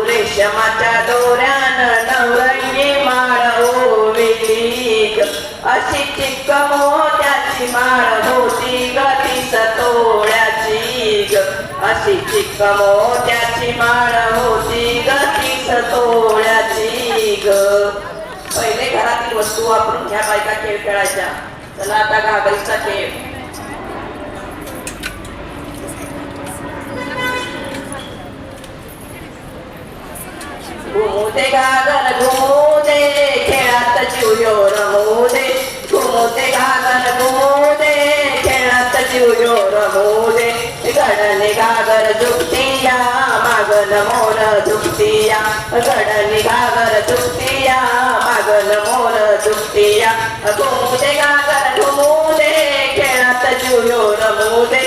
रेशमाच्या दोऱ्यानं नवरंगी माळ ओविली ग. अशी चिक्क मोत्याची माळ होती ग तीस तोळ्याची ग. अशी चिक्क मोत्याची माळ होती ग तीस तोळ्याची ग. पहिले घरातील वस्तू वापरून ह्या बायका खेळ खेळायच्या. चला आता घागरीचा खेळ. घुमू दे घागर घुमू दे खेळात जीव रमू दे. घुमू दे घागर घुमू दे खेळात जीव रमू दे. गडने घागर झुकतिया मागन मोर झुकतिया. गडने घागर झुकतिया मागन मोर झुकतिया. घुमू दे घागर घुमू दे खेळात जीव रमू दे.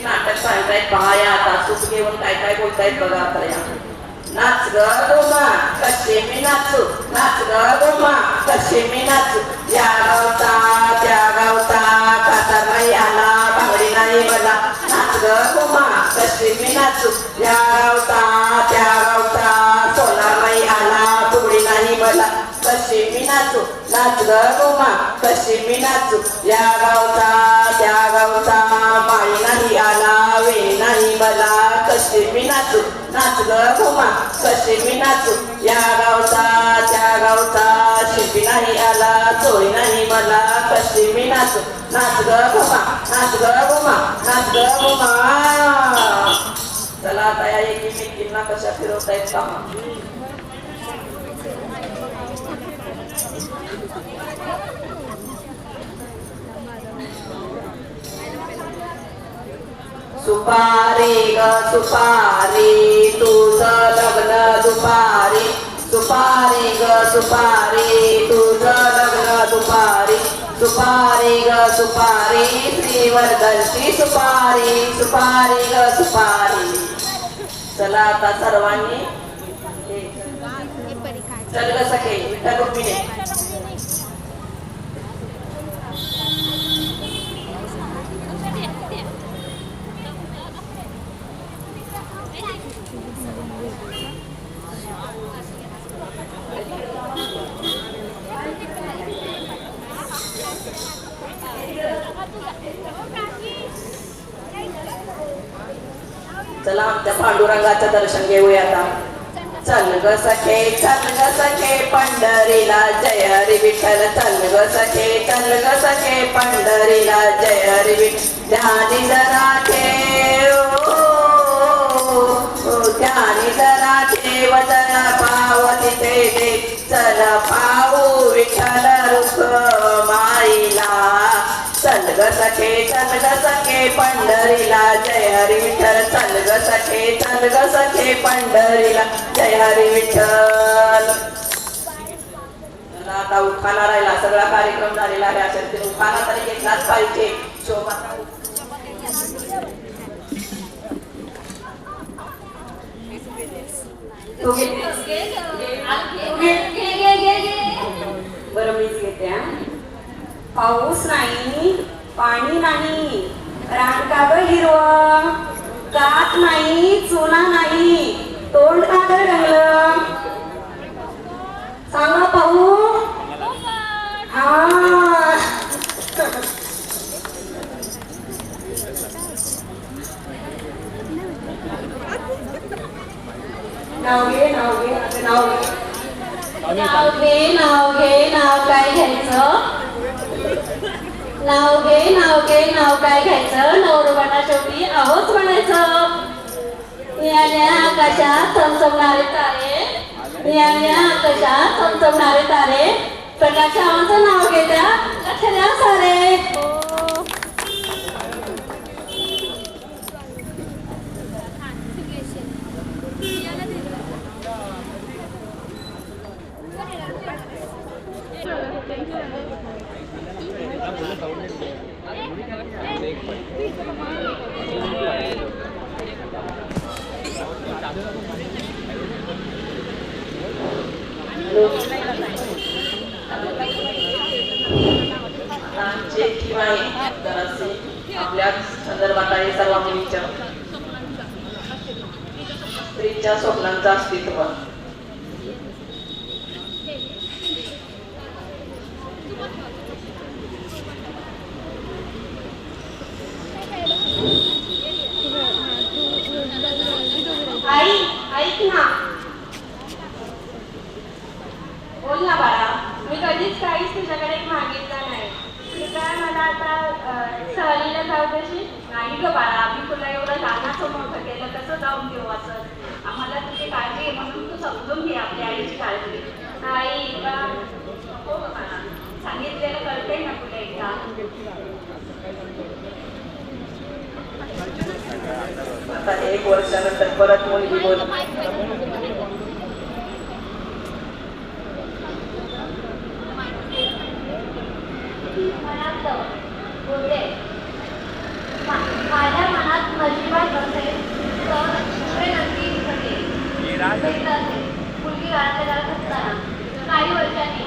नाटक सांगतायत पहाया आता. सुख घेऊन काय काय बोलतायत बघा आता. या नाच ग गोमा कसे मी नाचू. नाच ग गोमा कसे मी नाचू. या गावता त्या गावता काता नाही आला बांगडी नाही मला. नाच ग गोमा कसे मी नाचू. या गावता त्या गावता सोना नाही आला फुगडी नाही मला. कशी मी नाचू. नाच ग गोमा कशी मी नाचू. या गावता त्या गावता माळी नाही आला वेणी नाही मला. कशी मी नाचू. नाच ग गोमा कशी मी नाचू. या गावता त्या गावता शिंपी नाही आला चोळी नाही मला. कशी मी नाचू. नाच ग गोमा नाच ग गोमा नाच ग गोमा. चला आता या एकमेकींना कशा फिरवतायत पहा. सुपारी ग सुपारी तुझं लग्न दुपारी. सुपारी ग सुपारी तुझं लग्न दुपारी. सुपारी ग सुपारी श्रीवर्धनची सुपारी. सुपारी ग सुपारी. चला आता सर्वांनी चल ग सखे विठ्ठल रुक्मिणी. चला आमच्या पांडुरंगाचं दर्शन घेऊया आता. चल ग सखे पंढरीला जय हरी विठ्ठल. चल ग सखे पंढरीला जय हरी विठ्ठल. ध्यानी जरा ठेव ध्यानी जरा ठेव जरा पाव तिथे दे. चल पाहू विठ्ठल रुख माईला. चल ग सखे पंढरीला जय हरी विठ्ठल. चल ग सखे पंढरीला जय हरी विठ्ठल. आता उखाणा राहिला. सगळा कार्यक्रम झालेला आहे. अशा उखाणा तरी घेतलाच पाहिजे. शोभा बरं मीच घेते. पाऊस नाही पाणी नाही रान का ग हिरवं. कात नाही चुना नाही तोंड का ग रंगलं. सांगा पाहू. हा नाव घे नाव घे नाव घे. नाव घे नाव घे नाव काय घ्यायचं. नाव घे नाव काय घ्यायचं. नवरोबाला शेवटी आहोच म्हणायचं. निळ्या आकाशात चमचमणारे तारे. निळ्या आकाशात चमचमणारे तारे. प्रकाशावांचं नाव घेत्या लक्षात सारे. नाही तर असे आपल्या संदर्भात आहे सर्व मुलींच्या स्त्रीच्या स्वप्नांचं अस्तित्व. आई ऐक ना. बोल ना बाळा. मी कधीच काहीच तुझ्याकडे मागितलं नाही. तू काय मला आता सहलीला जाऊ देशील? नाही ग बाळा, मी तुला एवढं लहानाचं मोठं केलं, कसं जाऊन देऊ असं? आम्हाला तुझी काळजी आहे म्हणून तू समजून घे आपल्या आईची काळजी. आई बा हो ग बाळा, सांगितलेलं कळतंय ना तुला एकदा. आता 1 वर्षानंतर परत मुलगी बोल. माझ्या मनात नशिबात असेल तर ते नक्की घडेल. मुलगी घरातल्या घरात असताना काही वर्षांनी